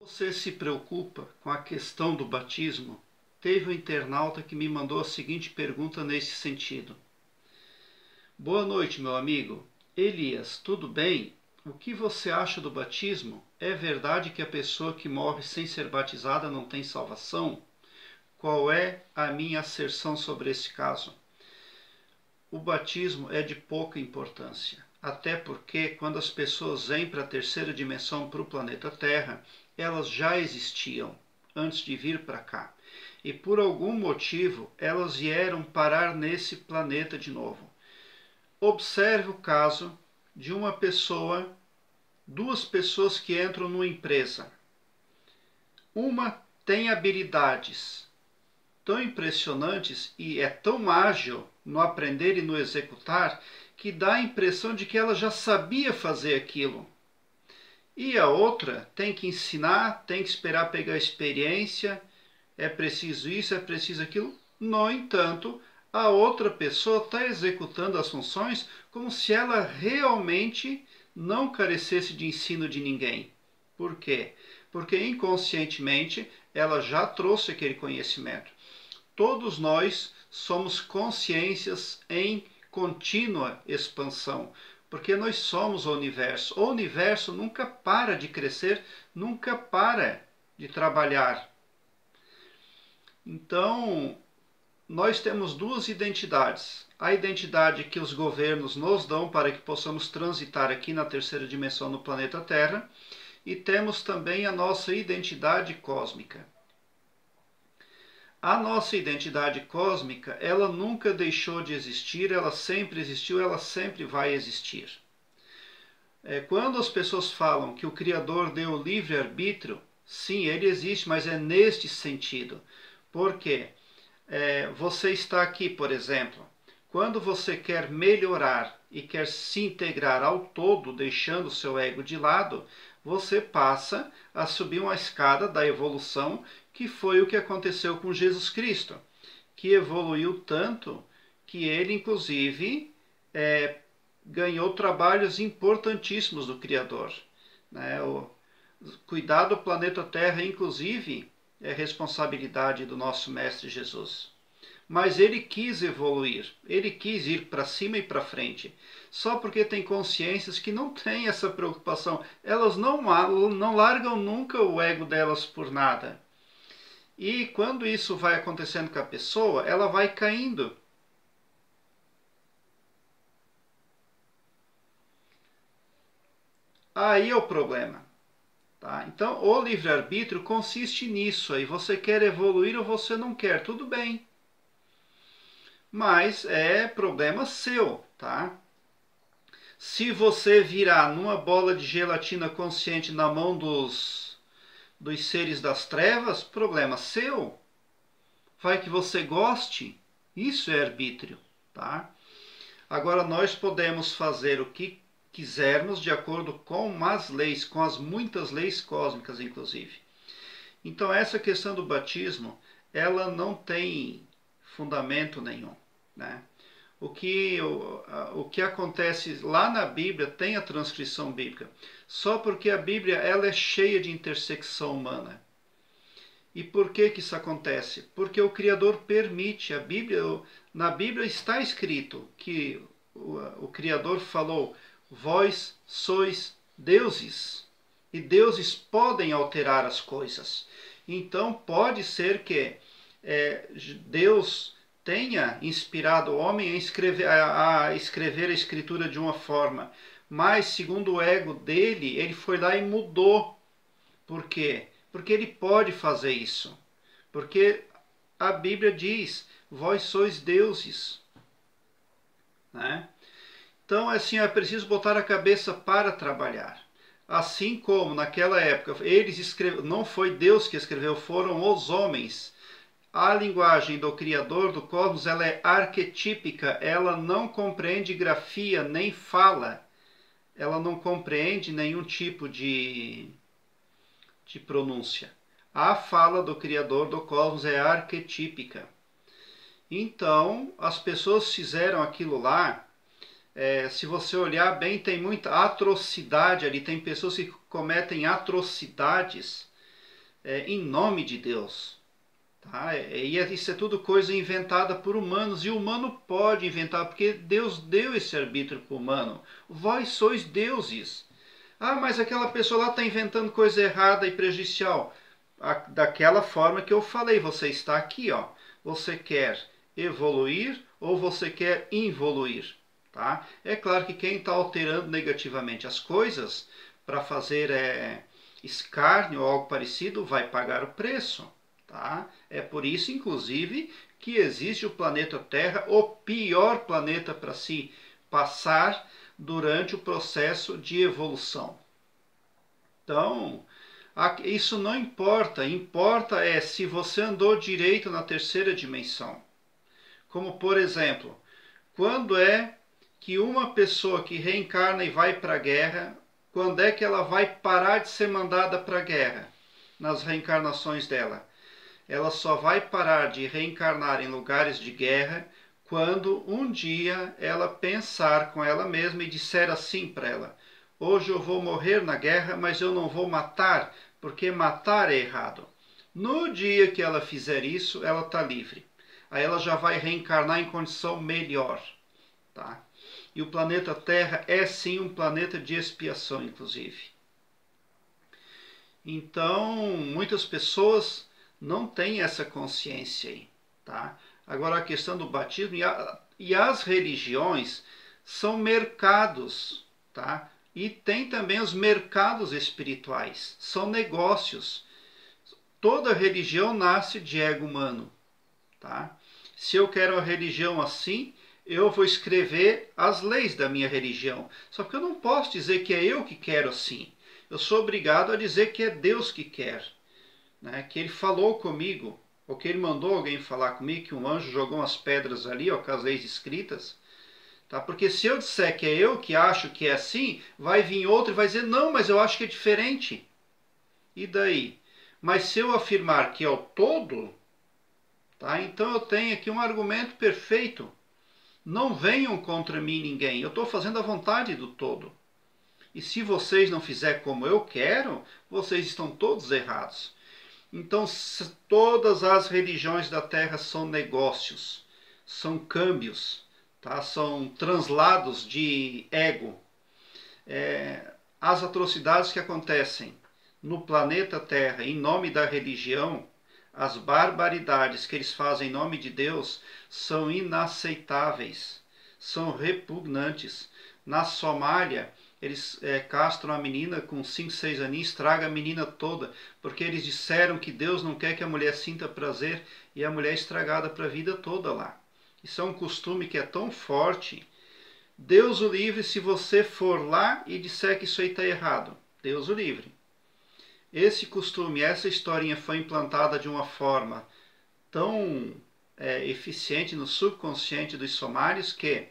Você se preocupa com a questão do batismo? Teve um internauta que me mandou a seguinte pergunta nesse sentido. Boa noite, meu amigo. Elias, tudo bem? O que você acha do batismo? É verdade que a pessoa que morre sem ser batizada não tem salvação? Qual é a minha asserção sobre esse caso? O batismo é de pouca importância, até porque quando as pessoas vêm para a terceira dimensão, para o planeta Terra, elas já existiam antes de vir para cá. E por algum motivo elas vieram parar nesse planeta de novo. Observe o caso de uma pessoa, duas pessoas que entram numa empresa. Uma tem habilidades tão impressionantes e é tão ágil no aprender e no executar que dá a impressão de que ela já sabia fazer aquilo. E a outra tem que ensinar, tem que esperar pegar experiência, é preciso isso, é preciso aquilo. No entanto, a outra pessoa está executando as funções como se ela realmente não carecesse de ensino de ninguém. Por quê? Porque inconscientemente ela já trouxe aquele conhecimento. Todos nós somos consciências em contínua expansão, porque nós somos o universo. O universo nunca para de crescer, nunca para de trabalhar. Então, nós temos duas identidades. A identidade que os governos nos dão para que possamos transitar aqui na terceira dimensão no planeta Terra, e temos também a nossa identidade cósmica. A nossa identidade cósmica, ela nunca deixou de existir, ela sempre existiu, ela sempre vai existir. Quando as pessoas falam que o Criador deu livre-arbítrio, sim, ele existe, mas é neste sentido. Por quê? Você está aqui, por exemplo, quando você quer melhorar e quer se integrar ao todo, deixando o seu ego de lado, você passa a subir uma escada da evolução, que foi o que aconteceu com Jesus Cristo, que evoluiu tanto que ele, inclusive, ganhou trabalhos importantíssimos do Criador. Cuidar do planeta Terra, inclusive, é responsabilidade do nosso Mestre Jesus. Mas ele quis evoluir, ele quis ir para cima e para frente. Só porque tem consciências que não têm essa preocupação. Elas não largam nunca o ego delas por nada. E quando isso vai acontecendo com a pessoa, ela vai caindo. Aí é o problema. Tá? Então, o livre-arbítrio consiste nisso. Aí você quer evoluir ou você não quer, tudo bem. Mas é problema seu, tá? Se você virar numa bola de gelatina consciente na mão dos seres das trevas, problema seu. Vai que você goste, isso é arbítrio, tá? Agora nós podemos fazer o que quisermos de acordo com as leis, com as muitas leis cósmicas, inclusive. Então essa questão do batismo, ela não tem fundamento nenhum, né? O que acontece lá na Bíblia tem a transcrição bíblica, só porque a Bíblia ela é cheia de intersecção humana. E por que isso acontece? Porque o Criador permite. Na Bíblia está escrito que o Criador falou: vós sois deuses, e deuses podem alterar as coisas. Então pode ser que Deus tenha inspirado o homem a escrever a escritura de uma forma, mas segundo o ego dele, ele foi lá e mudou. Por quê? Porque ele pode fazer isso. Porque a Bíblia diz: vós sois deuses. Né? Então, assim, é preciso botar a cabeça para trabalhar. Assim como naquela época, não foi Deus que escreveu, foram os homens. A linguagem do Criador do cosmos, ela é arquetípica, ela não compreende grafia nem fala. Ela não compreende nenhum tipo de pronúncia. A fala do Criador do cosmos é arquetípica. Então, as pessoas fizeram aquilo lá. Se você olhar bem, tem muita atrocidade ali. Tem pessoas que cometem atrocidades em nome de Deus. Tá? Isso é tudo coisa inventada por humanos, e o humano pode inventar, porque Deus deu esse arbítrio para o humano. Vós sois deuses. Ah, mas aquela pessoa lá está inventando coisa errada e prejudicial. Daquela forma que eu falei, você está aqui, ó. Você quer evoluir ou você quer involuir? Tá? É claro que quem está alterando negativamente as coisas para fazer escárnio ou algo parecido vai pagar o preço. Tá? É por isso, inclusive, que existe o planeta Terra, o pior planeta para se passar durante o processo de evolução. Então, isso não importa. Importa é se você andou direito na terceira dimensão. Como, por exemplo, quando é que uma pessoa que reencarna e vai para a guerra, quando é que ela vai parar de ser mandada para a guerra nas reencarnações dela? Ela só vai parar de reencarnar em lugares de guerra quando um dia ela pensar com ela mesma e disser assim para ela: hoje eu vou morrer na guerra, mas eu não vou matar, porque matar é errado. No dia que ela fizer isso, ela está livre. Aí ela já vai reencarnar em condição melhor. Tá? E o planeta Terra é sim um planeta de expiação, inclusive. Então, muitas pessoas não têm essa consciência aí. Tá? Agora, a questão do batismo e as religiões são mercados. Tá? E tem também os mercados espirituais, são negócios. Toda religião nasce de ego humano. Tá? Se eu quero uma religião assim, eu vou escrever as leis da minha religião. Só que eu não posso dizer que é eu que quero assim. Eu sou obrigado a dizer que é Deus que quer. Né? Que Ele falou comigo, ou que Ele mandou alguém falar comigo, que um anjo jogou umas pedras ali, ó, com as leis escritas. Tá? Porque se eu disser que é eu que acho que é assim, vai vir outro e vai dizer, não, mas eu acho que é diferente. E daí? Mas se eu afirmar que é o todo, tá? Então eu tenho aqui um argumento perfeito. Não venham contra mim ninguém, eu estou fazendo a vontade do todo. E se vocês não fizerem como eu quero, vocês estão todos errados. Então todas as religiões da Terra são negócios, são câmbios, tá? São translados de ego. As atrocidades que acontecem no planeta Terra em nome da religião, as barbaridades que eles fazem em nome de Deus são inaceitáveis, são repugnantes. Na Somália, eles castram a menina com 5, 6 aninhos, estraga a menina toda, porque eles disseram que Deus não quer que a mulher sinta prazer e a mulher é estragada para a vida toda lá. Isso é um costume que é tão forte. Deus o livre se você for lá e disser que isso aí está errado. Deus o livre. Esse costume, essa historinha foi implantada de uma forma tão eficiente no subconsciente dos somálios que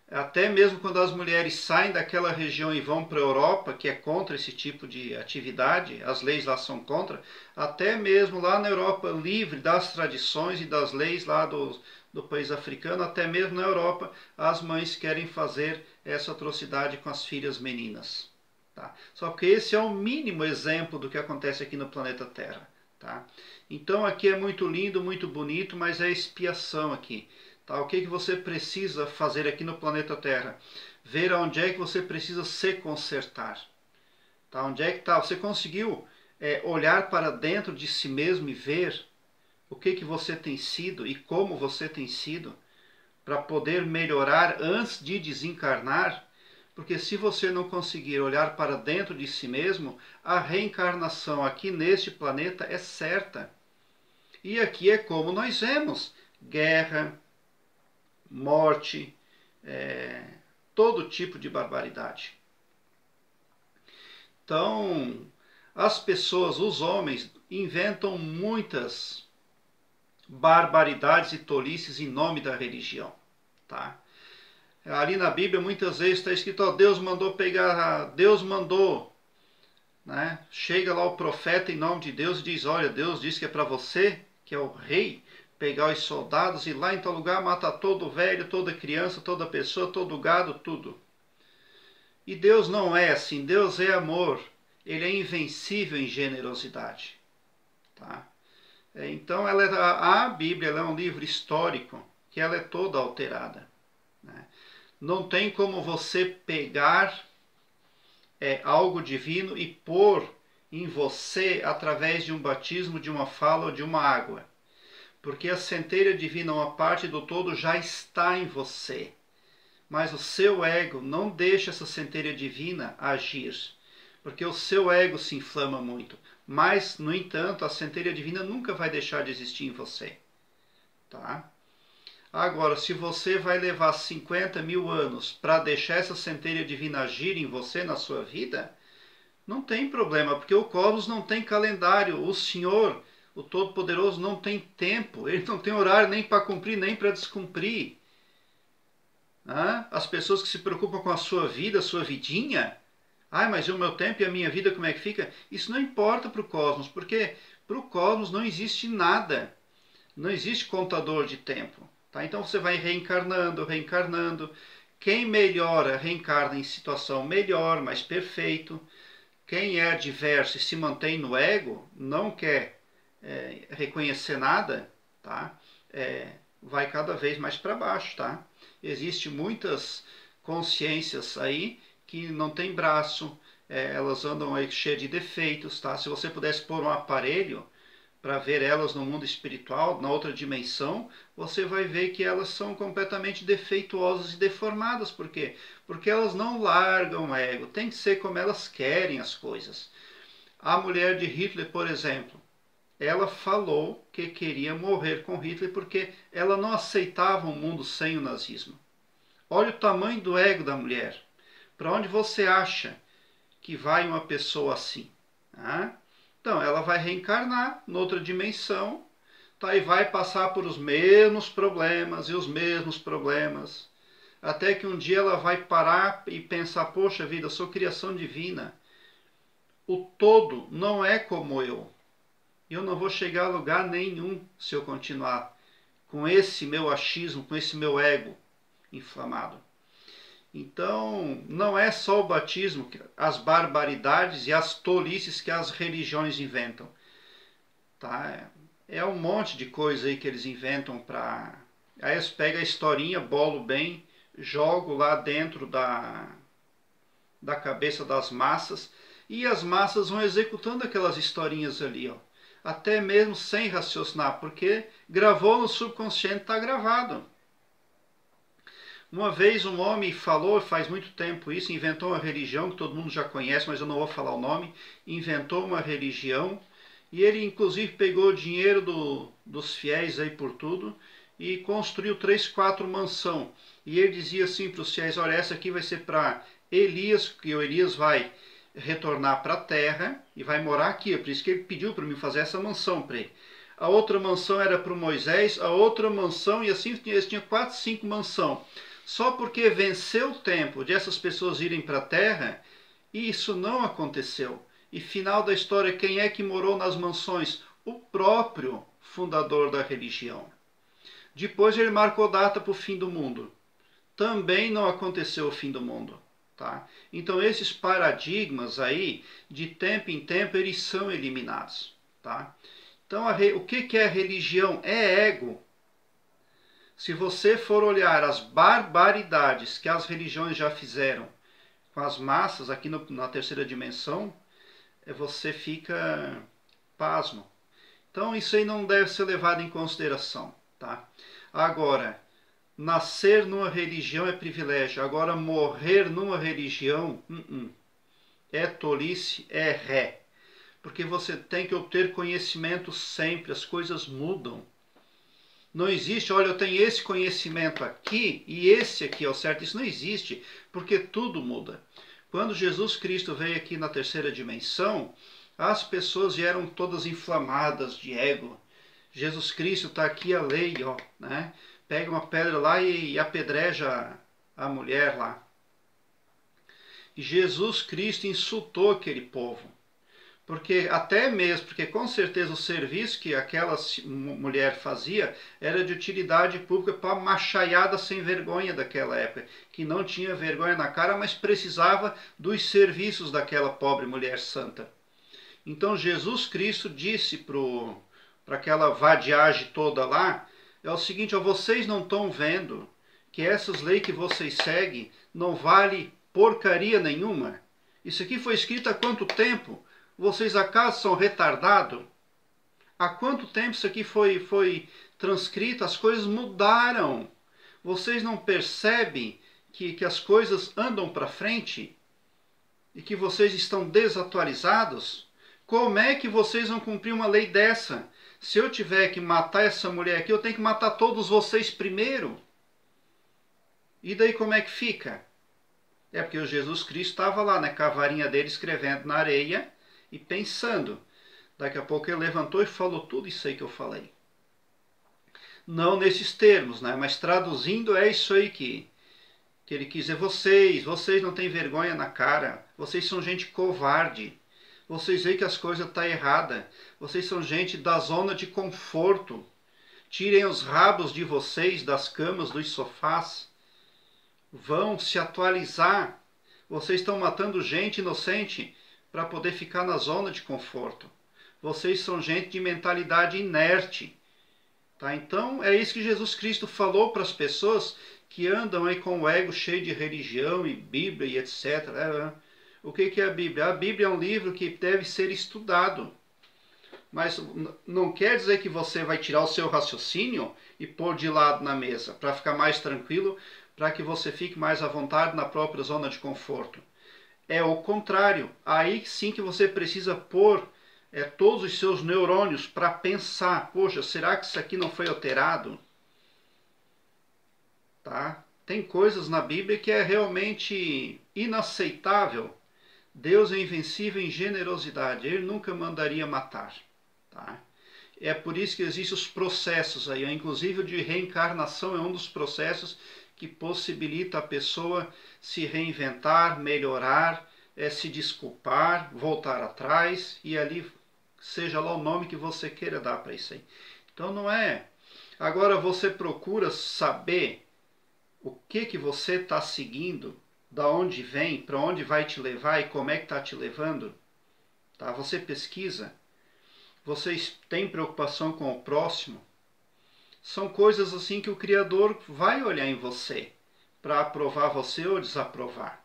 até mesmo quando as mulheres saem daquela região e vão para a Europa, que é contra esse tipo de atividade, as leis lá são contra, até mesmo lá na Europa livre das tradições e das leis lá do país africano, até mesmo na Europa, as mães querem fazer essa atrocidade com as filhas meninas. Tá? Só que esse é o mínimo exemplo do que acontece aqui no planeta Terra. Tá? Então aqui é muito lindo, muito bonito, mas é expiação aqui. Tá? O que você precisa fazer aqui no planeta Terra? Ver onde é que você precisa se consertar. Tá? Onde é que está? Você conseguiu olhar para dentro de si mesmo e ver o que você tem sido e como você tem sido para poder melhorar antes de desencarnar? Porque se você não conseguir olhar para dentro de si mesmo, a reencarnação aqui neste planeta é certa. E aqui é como nós vemos: guerra, morte, todo tipo de barbaridade. Então, as pessoas, os homens, inventam muitas barbaridades e tolices em nome da religião. Tá? Ali na Bíblia muitas vezes está escrito, ó, Deus mandou pegar, Deus mandou, né? Chega lá o profeta em nome de Deus e diz, olha, Deus disse que é para você, que é o rei, pegar os soldados e lá em tal lugar matar todo velho, toda criança, toda pessoa, todo gado, tudo. E Deus não é assim, Deus é amor. ele é invencível em generosidade. Tá? Então, a Bíblia ela é um livro histórico que ela é toda alterada. Né? Não tem como você pegar algo divino e pôr em você através de um batismo, de uma fala ou de uma água. Porque a centelha divina, uma parte do todo, já está em você. Mas o seu ego não deixa essa centelha divina agir. Porque o seu ego se inflama muito. Mas, no entanto, a centelha divina nunca vai deixar de existir em você. Tá? Agora, se você vai levar 50 mil anos para deixar essa centelha divina agir em você, na sua vida, não tem problema, porque o cosmos não tem calendário. O Senhor, o Todo-Poderoso, não tem tempo. Ele não tem horário nem para cumprir, nem para descumprir. As pessoas que se preocupam com a sua vida, a sua vidinha, mas o meu tempo e a minha vida como é que fica? Isso não importa para o cosmos, porque para o cosmos não existe nada. Não existe contador de tempo. Tá? Então você vai reencarnando, reencarnando. Quem melhora, reencarna em situação melhor, mais perfeito. Quem é adverso e se mantém no ego, não quer reconhecer nada, tá? Vai cada vez mais para baixo. Tá? Existem muitas consciências aí que não tem braço, elas andam aí cheias de defeitos. Tá? Se você pudesse pôr um aparelho para ver elas no mundo espiritual, na outra dimensão, você vai ver que elas são completamente defeituosas e deformadas. Por quê? Porque elas não largam o ego. Tem que ser como elas querem as coisas. A mulher de Hitler, por exemplo, ela falou que queria morrer com Hitler porque ela não aceitava um mundo sem o nazismo. Olha o tamanho do ego da mulher. Para onde você acha que vai uma pessoa assim? Então, ela vai reencarnar noutra dimensão, tá? E vai passar por os mesmos problemas e os mesmos problemas, até que um dia ela vai parar e pensar, poxa vida, eu sou criação divina, o todo não é como eu não vou chegar a lugar nenhum se eu continuar com esse meu achismo, com esse meu ego inflamado. Então, não é só o batismo, as barbaridades e as tolices que as religiões inventam. Tá? É um monte de coisa aí que eles inventam para... Aí eles pegam a historinha, bolam bem, jogam lá dentro da cabeça das massas e as massas vão executando aquelas historinhas ali, ó. Até mesmo sem raciocinar, porque gravou no subconsciente, está gravado. Uma vez um homem falou, faz muito tempo isso, inventou uma religião que todo mundo já conhece, mas eu não vou falar o nome, inventou uma religião e ele inclusive pegou o dinheiro dos fiéis aí por tudo e construiu 3, 4 mansão. E ele dizia assim para os fiéis, olha, essa aqui vai ser para Elias, que o Elias vai retornar para a terra e vai morar aqui, é por isso que ele pediu para mim fazer essa mansão para ele. A outra mansão era para o Moisés, a outra mansão, e assim eles tinham 4, 5 mansões. Só porque venceu o tempo de essas pessoas irem para a terra, e isso não aconteceu. E final da história, quem é que morou nas mansões? O próprio fundador da religião. Depois ele marcou data para o fim do mundo. Também não aconteceu o fim do mundo. Tá? Então esses paradigmas aí, de tempo em tempo, eles são eliminados. Tá? Então o que é religião? É ego. Se você for olhar as barbaridades que as religiões já fizeram com as massas aqui na terceira dimensão, você fica pasmo. Então isso aí não deve ser levado em consideração. Tá? Agora, nascer numa religião é privilégio. Agora, morrer numa religião é tolice, é ré. Porque você tem que obter conhecimento sempre, as coisas mudam. Não existe, olha, eu tenho esse conhecimento aqui e esse aqui é o certo. Isso não existe, porque tudo muda. Quando Jesus Cristo veio aqui na terceira dimensão, as pessoas vieram todas inflamadas de ego. Jesus Cristo está aqui a lei, ó, né? Pega uma pedra lá e apedreja a mulher lá. E Jesus Cristo insultou aquele povo. Porque até mesmo, porque com certeza o serviço que aquela mulher fazia era de utilidade pública para a machaiada sem vergonha daquela época, que não tinha vergonha na cara, mas precisava dos serviços daquela pobre mulher santa. Então Jesus Cristo disse para aquela vadiagem toda lá, é o seguinte, ó, vocês não estão vendo que essas leis que vocês seguem não vale porcaria nenhuma? Isso aqui foi escrito há quanto tempo? Vocês acaso são retardados? Há quanto tempo isso aqui foi transcrito? As coisas mudaram. Vocês não percebem que as coisas andam para frente? E que vocês estão desatualizados? Como é que vocês vão cumprir uma lei dessa? Se eu tiver que matar essa mulher aqui, eu tenho que matar todos vocês primeiro. E daí como é que fica? É porque o Jesus Cristo estava lá, né, com a varinha dele escrevendo na areia e pensando. Daqui a pouco ele levantou e falou tudo isso aí que eu falei. Não nesses termos, né, mas traduzindo é isso aí que ele quis dizer. Vocês não têm vergonha na cara. Vocês são gente covarde. Vocês veem que as coisas estão erradas. Vocês são gente da zona de conforto. Tirem os rabos de vocês das camas, dos sofás. Vão se atualizar. Vocês estão matando gente inocente para poder ficar na zona de conforto. Vocês são gente de mentalidade inerte. Tá? Então é isso que Jesus Cristo falou para as pessoas que andam aí com o ego cheio de religião e Bíblia e etc. O que é a Bíblia? A Bíblia é um livro que deve ser estudado. Mas não quer dizer que você vai tirar o seu raciocínio e pôr de lado na mesa, para ficar mais tranquilo, para que você fique mais à vontade na própria zona de conforto. É o contrário. Aí sim que você precisa pôr todos os seus neurônios para pensar. Poxa, será que isso aqui não foi alterado? Tá? Tem coisas na Bíblia que é realmente inaceitável. Deus é invencível em generosidade. Ele nunca mandaria matar. Tá? É por isso que existem os processos aí. Inclusive o de reencarnação é um dos processos que possibilita a pessoa se reinventar, melhorar, se desculpar, voltar atrás e ali seja lá o nome que você queira dar para isso aí. Então não é. Agora você procura saber o que você está seguindo, da onde vem, para onde vai te levar e como é que está te levando. Tá? Você pesquisa. Vocês têm preocupação com o próximo. São coisas assim que o Criador vai olhar em você para aprovar você ou desaprovar.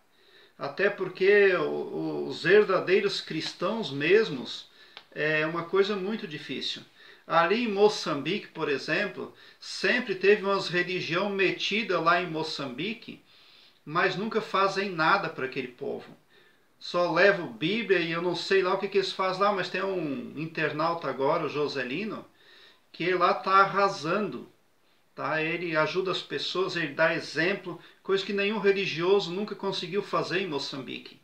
Até porque os verdadeiros cristãos mesmos é uma coisa muito difícil. Ali em Moçambique, por exemplo, sempre teve umas religião metida lá em Moçambique, mas nunca fazem nada para aquele povo. Só levam Bíblia e eu não sei lá o que eles fazem lá, mas tem um internauta agora, o Joselino, que lá está arrasando. Tá? Ele ajuda as pessoas, ele dá exemplo, coisa que nenhum religioso nunca conseguiu fazer em Moçambique.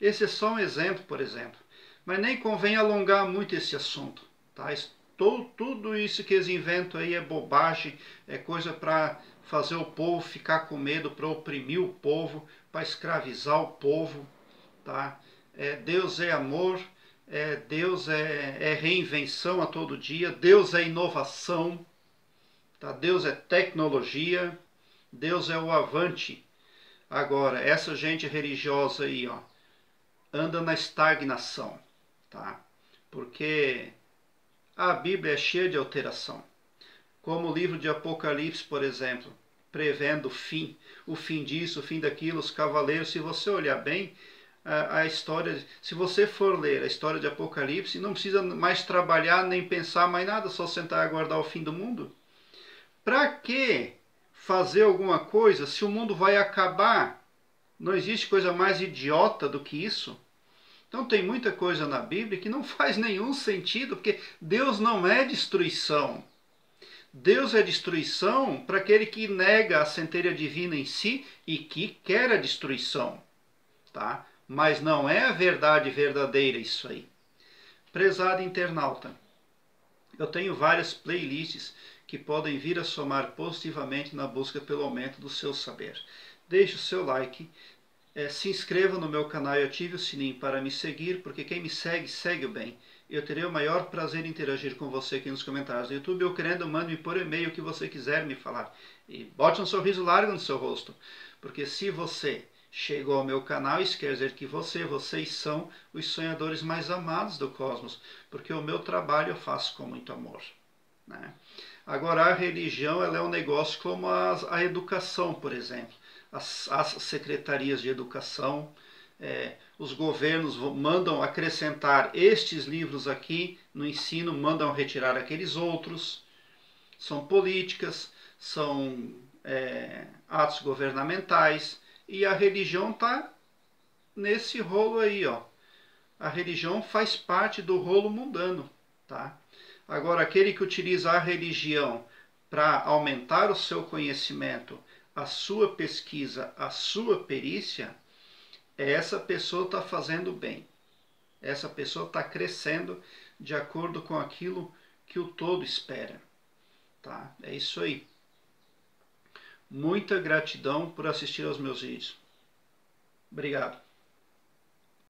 Esse é só um exemplo, por exemplo. Mas nem convém alongar muito esse assunto. Tá? Tudo isso que eles inventam aí é bobagem, é coisa para fazer o povo ficar com medo, para oprimir o povo, para escravizar o povo. Tá? Deus é amor, Deus é reinvenção a todo dia, Deus é inovação, tá? Deus é tecnologia, Deus é o avante. Agora, essa gente religiosa aí, ó, anda na estagnação, tá? Porque a Bíblia é cheia de alteração. Como o livro de Apocalipse, por exemplo, prevendo o fim disso, o fim daquilo, os cavaleiros. Se você olhar bem, a história, se você for ler a história de Apocalipse, não precisa mais trabalhar nem pensar mais nada, só sentar e aguardar o fim do mundo. Para que fazer alguma coisa se o mundo vai acabar? Não existe coisa mais idiota do que isso. Então tem muita coisa na Bíblia que não faz nenhum sentido, porque Deus não é destruição. Deus é destruição para aquele que nega a centelha divina em si e que quer a destruição. Tá? Mas não é a verdade verdadeira isso aí. Prezado internauta, eu tenho várias playlists que podem vir a somar positivamente na busca pelo aumento do seu saber. Deixe o seu like, Se inscreva no meu canal e ative o sininho para me seguir, porque quem me segue, segue o bem. Eu terei o maior prazer em interagir com você aqui nos comentários do YouTube. Eu querendo, mande-me por e-mail o que você quiser me falar. E bote um sorriso largo no seu rosto, porque se você chegou ao meu canal, isso quer dizer que vocês são os sonhadores mais amados do cosmos, porque o meu trabalho eu faço com muito amor, né? Agora, a religião ela é um negócio como a educação, por exemplo. As secretarias de educação, os governos mandam acrescentar estes livros aqui no ensino, mandam retirar aqueles outros. São políticas, são atos governamentais, e a religião está nesse rolo aí, ó. A religião faz parte do rolo mundano, tá? Agora, aquele que utiliza a religião para aumentar o seu conhecimento, a sua pesquisa, a sua perícia, essa pessoa está fazendo bem. Essa pessoa está crescendo de acordo com aquilo que o todo espera, tá? É isso aí. Muita gratidão por assistir aos meus vídeos. Obrigado.